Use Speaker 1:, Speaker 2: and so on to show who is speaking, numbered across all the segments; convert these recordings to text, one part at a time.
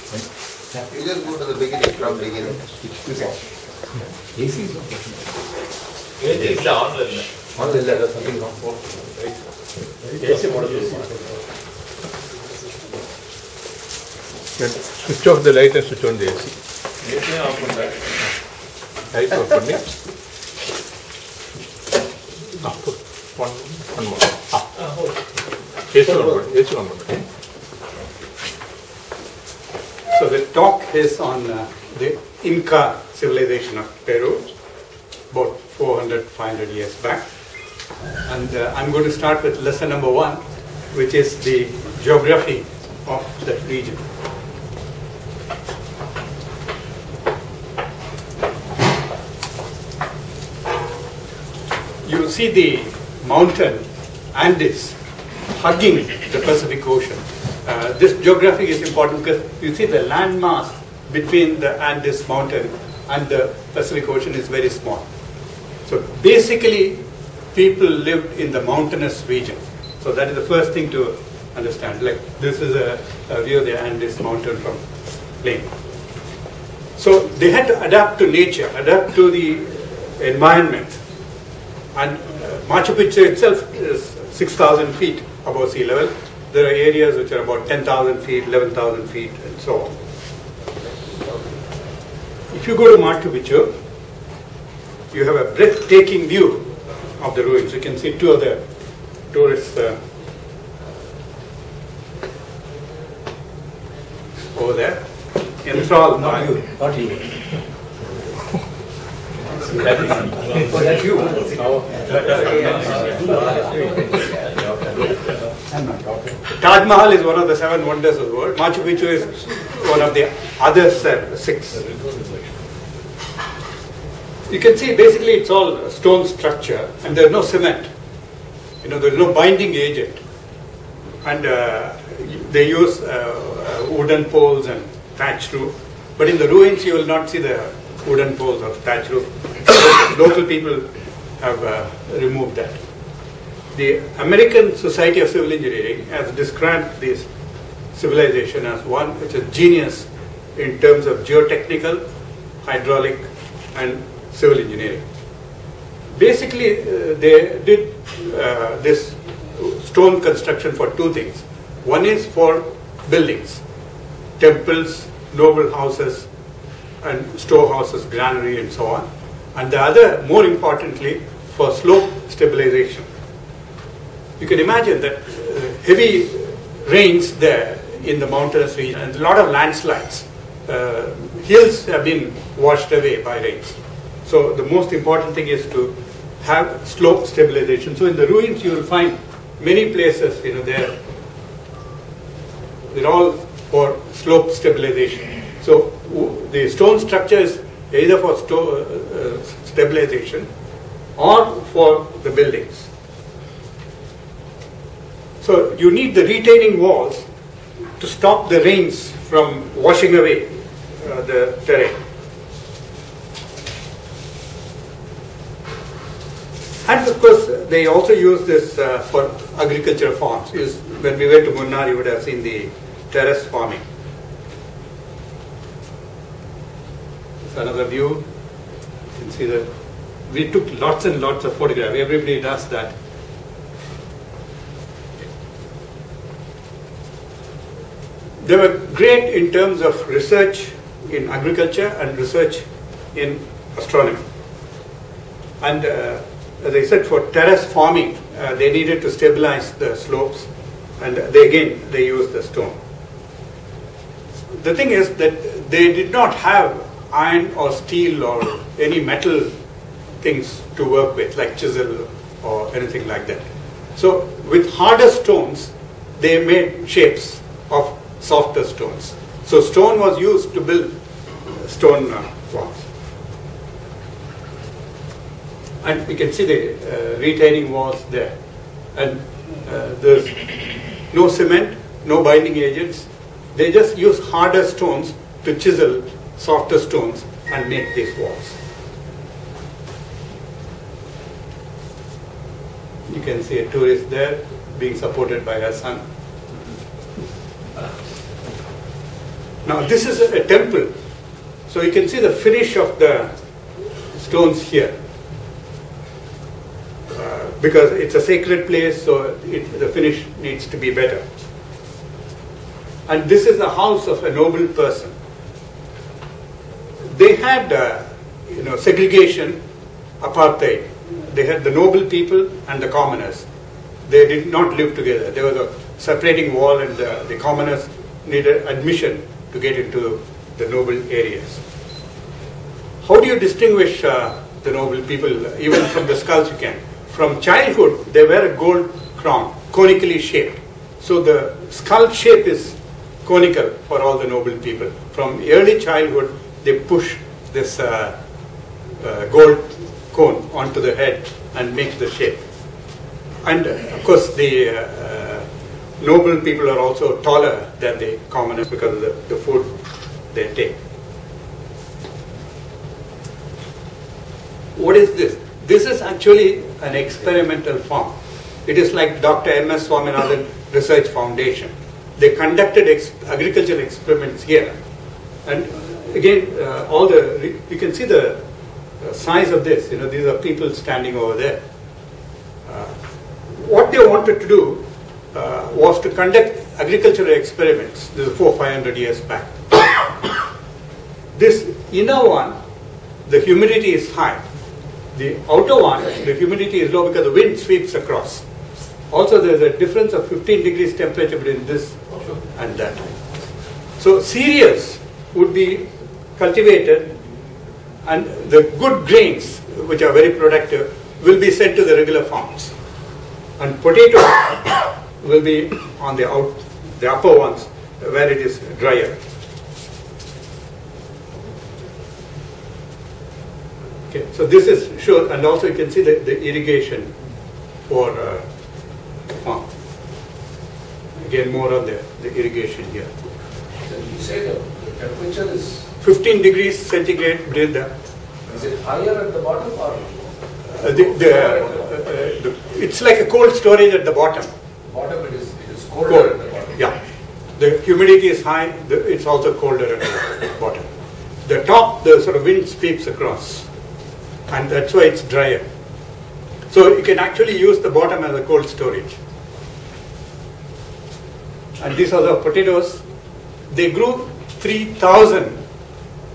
Speaker 1: You just go to the beginning, from beginning.
Speaker 2: AC is
Speaker 3: on.
Speaker 2: there's something wrong. AC model. Switch off the light and switch on the AC. Light off on it. One more. AC on one.
Speaker 4: So the talk is on the Inca civilization of Peru, about 400-500 years back. And I'm going to start with lesson number 1, which is the geography of that region. You see the mountain Andes hugging the Pacific Ocean. This geography is important because you see the landmass between the Andes mountain and the Pacific Ocean is very small. So basically, people lived in the mountainous region. So that is the first thing to understand. Like this is a view of the Andes mountain from plane. So they had to adapt to nature, adapt to the environment. And Machu Picchu itself is 6,000 feet above sea level. There are areas which are about 10,000 feet, 11,000 feet, and so on. If you go to Machu Picchu, you have a breathtaking view of the ruins. You can see two of the tourists over there. Enthralled.
Speaker 2: Not you.
Speaker 4: That's you. Taj Mahal is one of the 7 wonders of the world. Machu Picchu is one of the other 6. You can see basically it's all stone structure and there's no cement. There's no binding agent. And they use wooden poles and thatched roof. But in the ruins you will not see the wooden poles or thatched roof. Local people have removed that. The American Society of Civil Engineering has described this civilization as one which is genius in terms of geotechnical, hydraulic, and civil engineering. Basically, they did this stone construction for 2 things. One is for buildings, temples, noble houses, and storehouses, granary, and so on. And the other, more importantly, for slope stabilization. You can imagine that heavy rains there in the mountainous region and a lot of landslides. Hills have been washed away by rains. So the most important thing is to have slope stabilization. So in the ruins you will find many places, they're all for slope stabilization. So the stone structure is either for stabilization or for the buildings. So you need the retaining walls to stop the rains from washing away the terrain. And of course, they also use this for agricultural farms. When we went to Munnar, you would have seen the terrace farming. It's another view. You can see that we took lots and lots of photographs. Everybody does that. They were great in terms of research in agriculture and research in astronomy. And as I said, for terrace farming, they needed to stabilize the slopes, and they used the stone. The thing is that they did not have iron or steel or any metal things to work with, like chisel or anything like that. So with harder stones, they made shapes of softer stones. So stone was used to build stone walls. And we can see the retaining walls there. And there's no cement, no binding agents. They just use harder stones to chisel softer stones and make these walls. You can see a tourist there being supported by her son. Now this is a temple, so you can see the finish of the stones here. Because it's a sacred place, so the finish needs to be better. And this is the house of a noble person. They had, segregation, apartheid. They had the noble people and the commoners. They did not live together. There was a separating wall, and the commoners needed admission to get into the noble areas. How do you distinguish the noble people? Even from the skulls you can. From childhood, they wear a gold crown, conically shaped. So the skull shape is conical for all the noble people. From early childhood, they push this gold cone onto the head and make the shape. And of course, the noble people are also taller than the commoners because of the food they take. What is this? This is actually an experimental farm. It is like Dr. M.S. Swaminathan Research Foundation. They conducted agricultural experiments here. And again, you can see the size of this. These are people standing over there. What they wanted to do was to conduct agricultural experiments. This is 400-500 years back. This inner one, the humidity is high. The outer one, the humidity is low because the wind sweeps across. Also, there is a difference of 15 degrees temperature between this and that. So cereals would be cultivated, and the good grains, which are very productive, will be sent to the regular farms. And potatoes will be on the upper ones where it is drier. Okay, so this is sure, and also you can see the irrigation for farm. Again, more on the irrigation here.
Speaker 3: So you say the temperature is
Speaker 4: 15 degrees centigrade.
Speaker 3: Is it higher at the bottom or?
Speaker 4: It's like a cold storage at the bottom.
Speaker 3: Bottom it is colder
Speaker 4: Cold.
Speaker 3: at the bottom.
Speaker 4: Yeah, the humidity is high. It's also colder at the bottom. The top, the sort of wind sweeps across, and that's why it's drier. So you can actually use the bottom as a cold storage. And these are the potatoes. They grew 3,000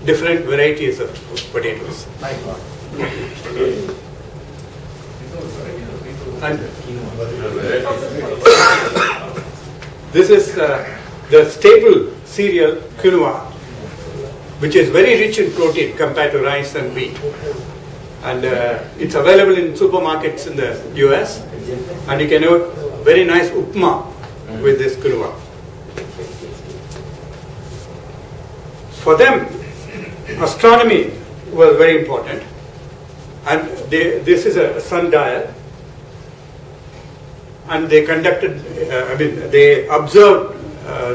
Speaker 4: different varieties of potatoes.
Speaker 3: My God.
Speaker 4: And this is the staple cereal, quinoa, which is very rich in protein compared to rice and wheat. And it's available in supermarkets in the US. And you can have very nice upma with this quinoa. For them, astronomy was very important. And this is a sundial. And they conducted, they observed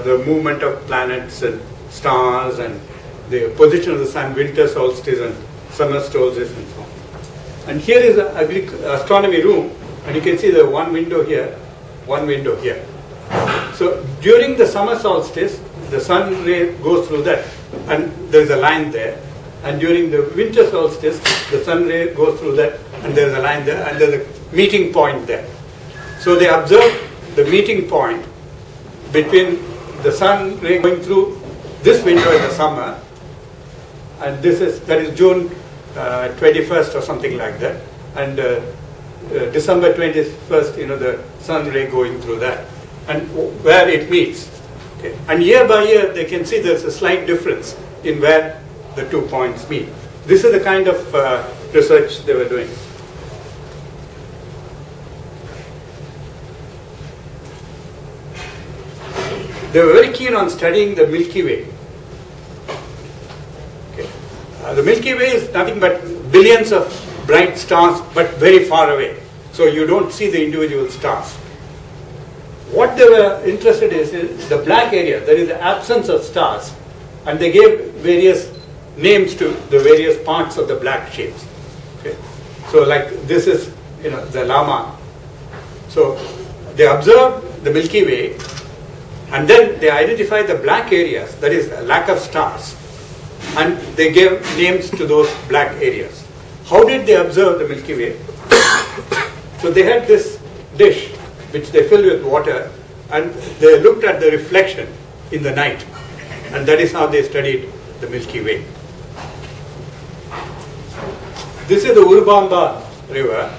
Speaker 4: the movement of planets and stars and the position of the sun, winter solstice and summer solstice and so on. And here is an astronomy room, and you can see the one window here, one window here. So during the summer solstice, the sun ray goes through that, and there is a line there. And during the winter solstice, the sun ray goes through that, and there is a line there, and there is a meeting point there. So they observed the meeting point between the sun ray going through this window in the summer, and that is June 21st or something like that, and December 21st, the sun ray going through that, and where it meets. Okay. And year by year, they can see there's a slight difference in where the 2 points meet. This is the kind of research they were doing. They were very keen on studying the Milky Way. Okay. The Milky Way is nothing but billions of bright stars, but very far away. So you don't see the individual stars. What they were interested in is the black area. There is the absence of stars, and they gave various names to the various parts of the black shapes. Okay. So like this is, the llama. So they observed the Milky Way, And then they identified the black areas, that is lack of stars, and they gave names to those black areas. How did they observe the Milky Way? So they had this dish which they filled with water, and they looked at the reflection in the night, and that is how they studied the Milky Way. This is the Urubamba River,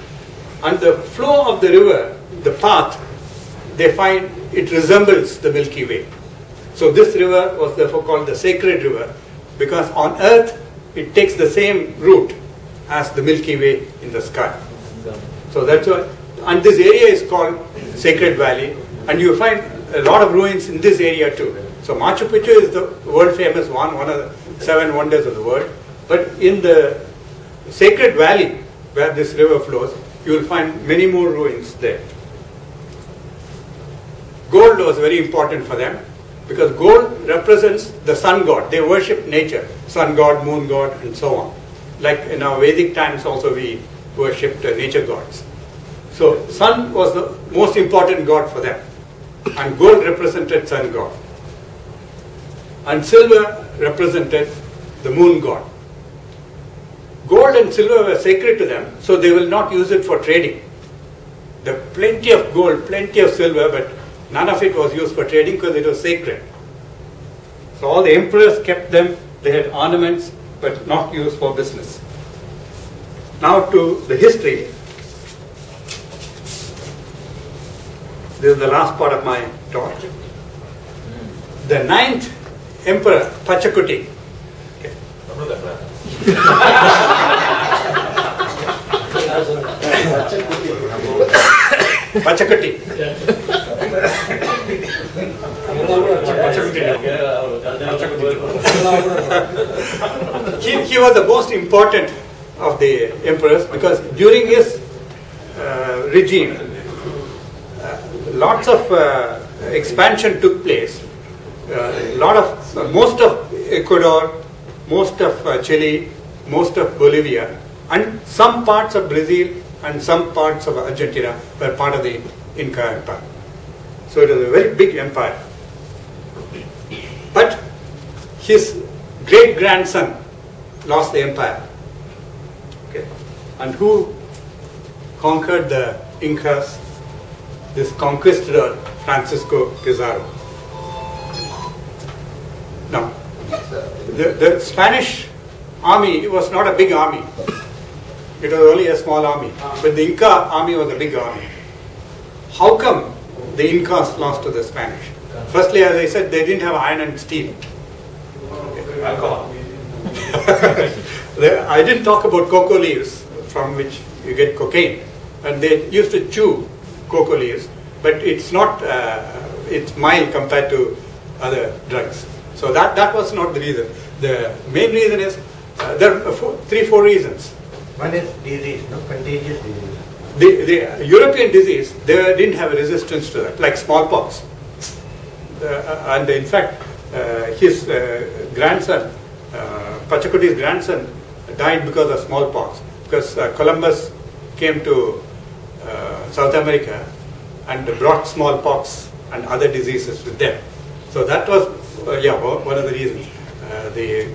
Speaker 4: and the flow of the river, the path, they find it resembles the Milky Way. So this river was therefore called the sacred river, because on earth it takes the same route as the Milky Way in the sky. So that's why, and this area is called Sacred Valley, and you find a lot of ruins in this area too. So Machu Picchu is the world famous one of the 7 wonders of the world, but in the Sacred Valley where this river flows, you will find many more ruins there. Gold was very important for them, because gold represents the sun god. They worship nature, sun god, moon god, and so on. Like in our Vedic times also we worshipped nature gods. So sun was the most important god for them, and gold represented sun god. And silver represented the moon god. Gold and silver were sacred to them, so they will not use it for trading. There are plenty of gold, plenty of silver, but none of it was used for trading because it was sacred. So all the emperors kept them, they had ornaments, but not used for business. Now to the history. This is the last part of my talk. The 9th emperor, Pachacuti. Okay. Pachacuti. He was the most important of the emperors, because during his regime, lots of expansion took place. Most of Ecuador, most of Chile, most of Bolivia, and some parts of Brazil and some parts of Argentina were part of the Inca Empire. So it was a very big empire. But his great-grandson lost the empire. Okay. And who conquered the Incas? This conquistador, Francisco Pizarro. Now, the Spanish army was not a big army. It was only a small army. But the Inca army was a big army. How come the Incas lost to the Spanish? Firstly, as I said, they didn't have iron and steel. Alcohol. I didn't talk about cocoa leaves, from which you get cocaine. And they used to chew cocoa leaves, but it's not, it's mild compared to other drugs. So that was not the reason. The main reason is, there are 3-4 reasons.
Speaker 5: One is disease, no? Contagious disease.
Speaker 4: The European disease, they didn't have a resistance to that, like smallpox. And in fact, his grandson, Pachacuti's grandson, died because of smallpox. Because Columbus came to South America and brought smallpox and other diseases with them. So that was, one of the reasons. The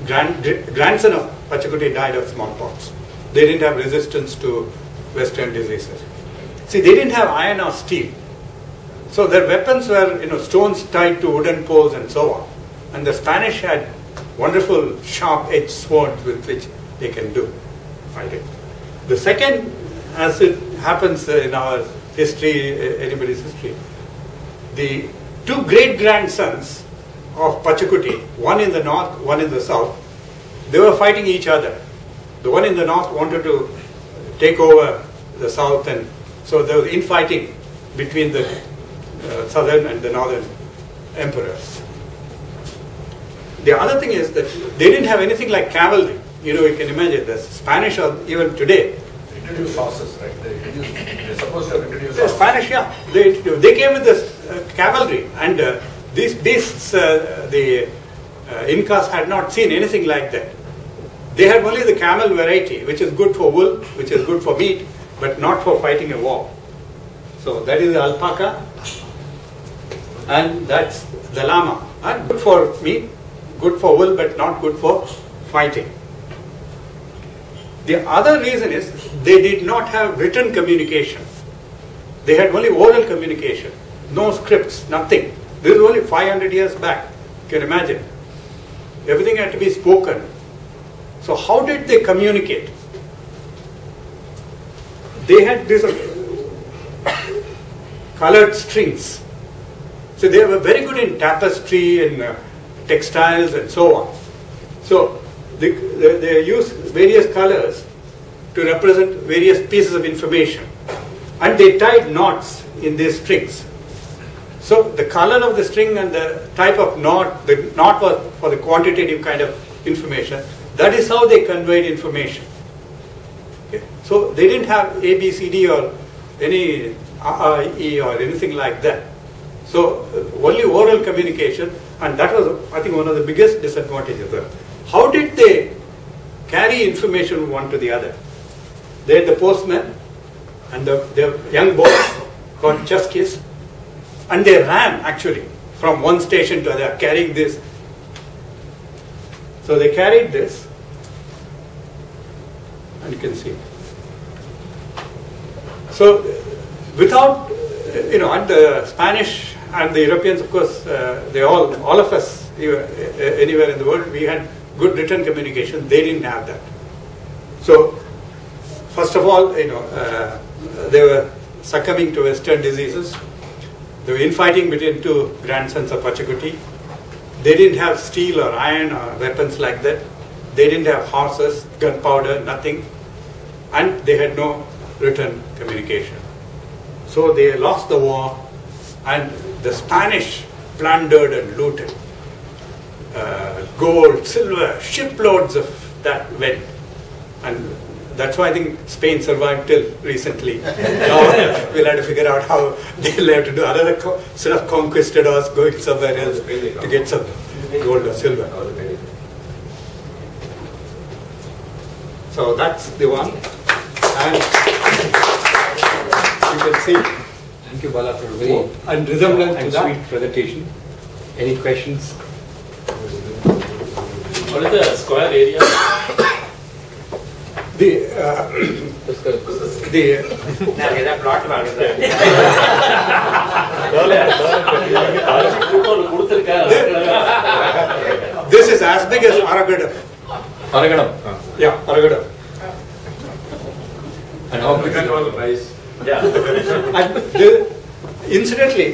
Speaker 4: grandson of Pachacuti died of smallpox. They didn't have resistance to Western diseases. See, they didn't have iron or steel. So their weapons were, stones tied to wooden poles and so on. And the Spanish had wonderful sharp-edged swords with which they can do fighting. The second, as it happens in our history, anybody's history, the 2 great-grandsons of Pachacuti, one in the north, one in the south, they were fighting each other. The one in the north wanted to take over the south, and so there was infighting between the southern and the northern emperors. The other thing is that they didn't have anything like cavalry. You can imagine the Spanish, or even today.
Speaker 3: Introduced horses, right? They're supposed to have introduced
Speaker 4: The
Speaker 3: horses.
Speaker 4: Spanish, they came with this cavalry, and these beasts, the Incas had not seen anything like that. They had only the camel variety, which is good for wool, which is good for meat, but not for fighting a war. So that is the alpaca, and that's the llama. Good for meat, good for wool, but not good for fighting. The other reason is they did not have written communication. They had only oral communication, no scripts, nothing. This is only 500 years back. You can imagine. Everything had to be spoken. So how did they communicate? They had these colored strings. So they were very good in tapestry and textiles and so on. So they used various colors to represent various pieces of information. And they tied knots in these strings. So the color of the string and the type of knot, the knot was for the quantitative kind of information. That is how they conveyed information. Okay. So they didn't have A, B, C, D or any E or anything like that. So only oral communication, and that was, I think, one of the biggest disadvantages. How did they carry information one to the other? They had the postman and the young boys called chaskis, and they ran actually from one station to another carrying this. So they carried this, and you can see. So without, and the Spanish and the Europeans, of course, they all of us, anywhere in the world, we had good written communication. They didn't have that. So first of all, they were succumbing to Western diseases. They were infighting between two grandsons of Pachacuti. They didn't have steel or iron or weapons like that. They didn't have horses, gunpowder, nothing. And they had no written communication. So they lost the war, and the Spanish plundered and looted. Gold, silver, shiploads of that went. And that's why I think Spain survived till recently. Now we'll have to figure out how they'll have to do another set of conquistadors going somewhere else to get some gold or silver. So that's the one. And you can see.
Speaker 6: Thank you, Bala, for a very
Speaker 4: and resemblance
Speaker 6: and
Speaker 4: to that.
Speaker 6: sweet presentation. Any questions?
Speaker 2: What is the square area?
Speaker 4: The this is as big as Aragadam.
Speaker 2: Aragadam.
Speaker 4: Yeah, Aragadam.
Speaker 6: And how big
Speaker 3: That was nice.
Speaker 4: And incidentally,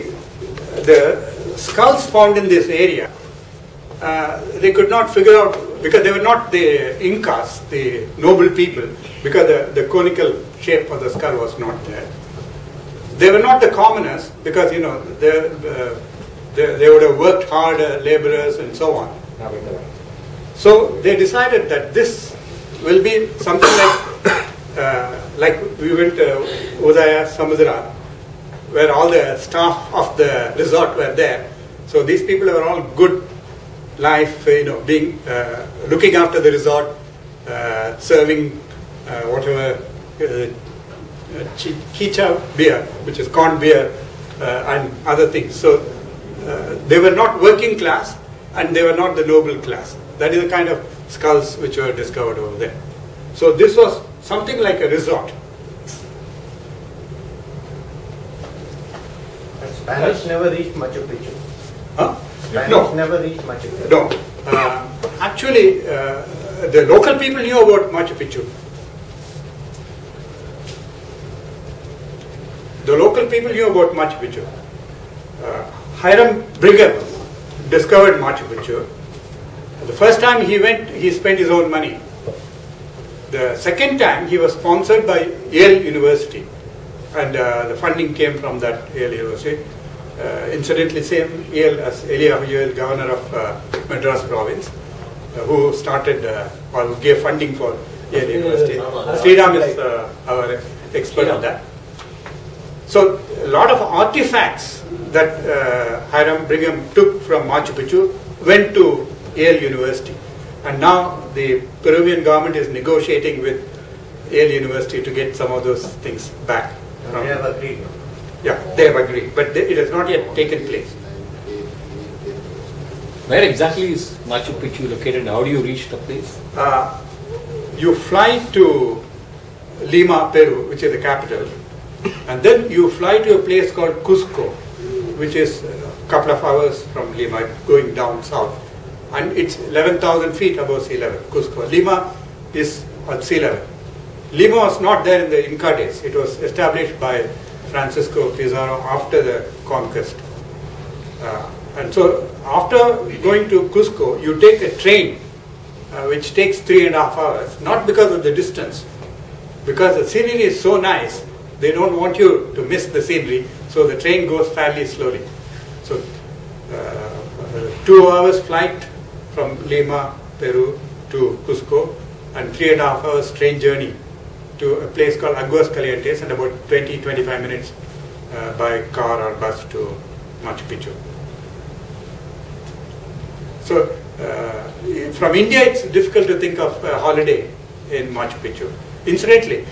Speaker 4: the skulls found in this area, they could not figure out, because they were not the Incas, the noble people, because the conical shape of the skull was not there. They were not the commoners, because they would have worked hard, laborers and so on. So they decided that this will be something like we went to Udaya Samudra, where all the staff of the resort were there. So these people were all good life, being looking after the resort, serving whatever chicha beer, which is corn beer, and other things. So they were not working class, and they were not the noble class. That is the kind of skulls which were discovered over there. So this was something like a resort.
Speaker 5: The Spanish never reached Machu Picchu.
Speaker 4: Huh?
Speaker 5: Spanish
Speaker 4: No.
Speaker 5: never reached Machu Picchu.
Speaker 4: No. Actually, the local people knew about Machu Picchu. The local people knew about Machu Picchu. Hiram Brigham discovered Machu Picchu. The first time he went, he spent his own money. The second time, he was sponsored by Yale University, and the funding came from that Yale University. Incidentally, same Yale as Eliyahu Yale, governor of Madras province, who started or who gave funding for Yale University. Sriram is our expert on that. So a lot of artifacts that Hiram Brigham took from Machu Picchu went to Yale University. And now the Peruvian government is negotiating with Yale University to get some of those things back.
Speaker 5: They have agreed.
Speaker 4: Yeah, they have agreed, but it has not yet taken place.
Speaker 6: Where exactly is Machu Picchu located? How do you reach the place?
Speaker 4: You fly to Lima, Peru, which is the capital, and then you fly to a place called Cusco, which is a couple of hours from Lima, going down south. And it's 11,000 feet above sea level, Cusco. Lima is at sea level. Lima was not there in the Inca days. It was established by Francisco Pizarro after the conquest. And so after going to Cusco, you take a train which takes 3.5 hours, not because of the distance, because the scenery is so nice, they don't want you to miss the scenery, so the train goes fairly slowly. So 2 hours flight from Lima, Peru to Cusco, and 3.5 hours train journey to a place called Aguascalientes, and about 20-25 minutes by car or bus to Machu Picchu. So from India, it's difficult to think of a holiday in Machu Picchu. Incidentally,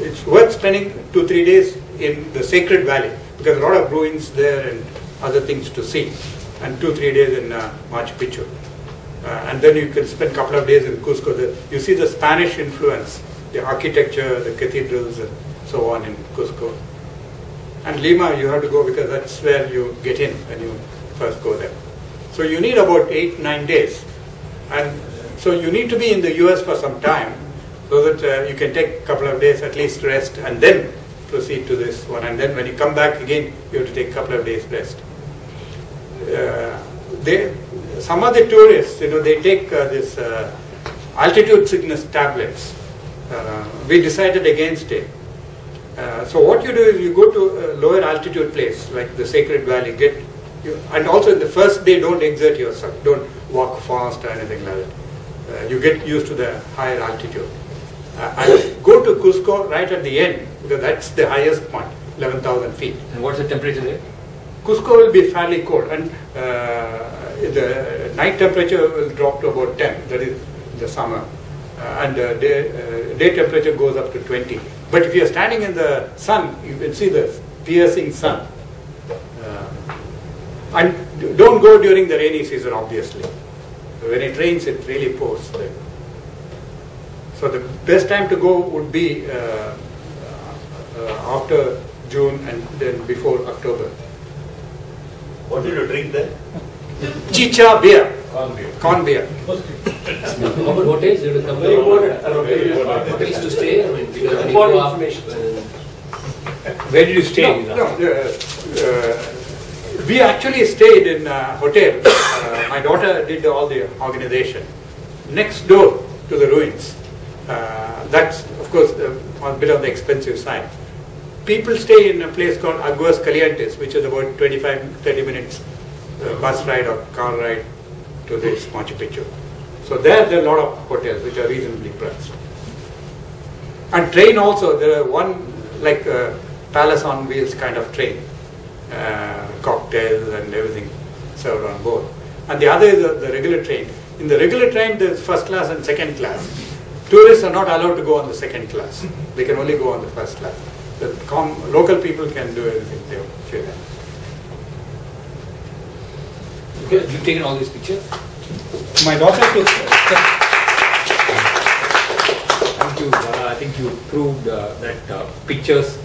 Speaker 4: it's worth spending 2-3 days in the Sacred Valley, because a lot of ruins there and other things to see, and 2-3 days in Machu Picchu. And then you can spend a couple of days in Cusco. You see the Spanish influence, the architecture, the cathedrals and so on in Cusco. And Lima you have to go because that's where you get in when you first go there. So you need about 8-9 days. And so you need to be in the US for some time so that you can take a couple of days at least rest and then proceed to this one. And then when you come back again, you have to take a couple of days rest. Some of the tourists, they take this altitude sickness tablets. We decided against it. So what you do is you go to a lower altitude place like the Sacred Valley, and also the first day don't exert yourself, don't walk fast or anything like that. You get used to the higher altitude. And go to Cusco right at the end, because that's the highest point, 11,000 feet.
Speaker 6: And what's the temperature there?
Speaker 4: Cusco will be fairly cold, and the night temperature will drop to about 10, that is the summer, and day temperature goes up to 20. But if you're standing in the sun, you can see the piercing sun. And don't go during the rainy season, obviously. When it rains, it really pours there. So the best time to go would be after June and then before October.
Speaker 3: What did you drink there?
Speaker 4: Chicha beer.
Speaker 3: Corn beer.
Speaker 4: Corn beer.
Speaker 6: About hotels? Did you come to hotels to stay? I mean, because when you go up, where did you stay?
Speaker 4: We actually stayed in a hotel. My daughter did all the organization. Next door to the ruins. That's, of course, a bit on the expensive side. People stay in a place called Aguascalientes, which is about 25-30 minutes bus ride or car ride to this Machu Picchu. So there are a lot of hotels which are reasonably priced. And train also, there are one like a palace on wheels kind of train, cocktails and everything served on board. And the other is the regular train. In the regular train, there's first class and second class. Tourists are not allowed to go on the second class. They can only go on the first class. The local people can do anything they feel like.
Speaker 6: Okay, you've taken all these pictures?
Speaker 4: My daughter took.
Speaker 6: Thank you. I think you proved that pictures